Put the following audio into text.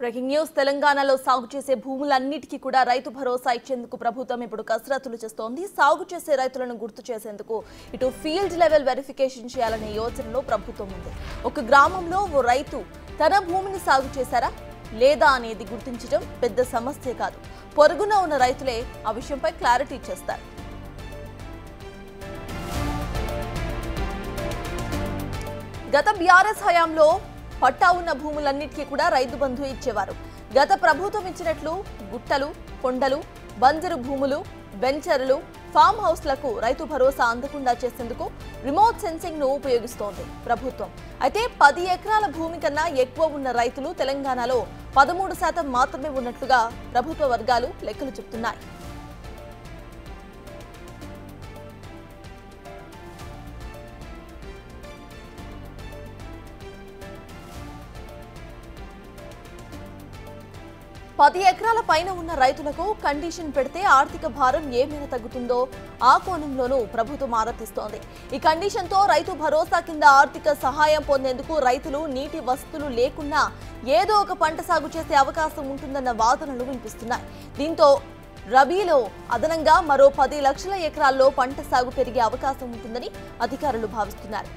Breaking news తెలంగాణలో సాగు చేసే భూములన్నిటికీ కూడా రైతు భరోసా ఇచ్చేందుకు ప్రభుత్వం ఇప్పుడు కసరత్తులు చేస్తోంది. సాగు చేసే రైతులను గుర్తు చేసేందుకు ఇటు ఫీల్డ్ లెవెల్ వెరిఫికేషన్ చేయాలనే యోచనలో ప్రభుత్వం ఉంది. ఒక గ్రామంలో ఓ రైతు తన భూమిని సాగు చేశారా లేదా అనేది గుర్తించడం పెద్ద సమస్య కాదు. పొరుగున ఉన్న రైతులే ఆ విషయంపై క్లారిటీ ఇచ్చేస్తారు. గత బీఆర్ఎస్ హయాంలో పట్టా ఉన్న భూములన్నిటికీ కూడా రైతు బంధు ఇచ్చేవారు. గత ప్రభుత్వం ఇచ్చినట్లు గుట్టలు, కొండలు, బంజరు భూములు, వెంచర్లు, ఫామ్ హౌస్లకు రైతు భరోసా అందకుండా చేసేందుకు రిమోట్ సెన్సింగ్ ను ఉపయోగిస్తోంది ప్రభుత్వం. అయితే 10 ఎకరాల భూమి కన్నా ఎక్కువ ఉన్న రైతులు తెలంగాణలో 13% మాత్రమే ఉన్నట్లుగా ప్రభుత్వ వర్గాలు లెక్కలు చెబుతున్నాయి. పది ఎకరాల పైన ఉన్న రైతులకు కండిషన్ పెడితే ఆర్థిక భారం ఏమైనా తగ్గుతుందో ఆ కోణంలోనూ ప్రభుత్వం ఆరాధిస్తోంది. ఈ కండిషన్తో రైతు భరోసా కింద ఆర్థిక సహాయం పొందేందుకు రైతులు నీటి వసతులు లేకున్నా ఏదో ఒక పంట సాగు చేసే అవకాశం ఉంటుందన్న వాదనలు వినిపిస్తున్నాయి. దీంతో రబీలో అదనంగా మరో 10 లక్షల ఎకరాల్లో పంట సాగు పెరిగే అవకాశం ఉంటుందని అధికారులు భావిస్తున్నారు.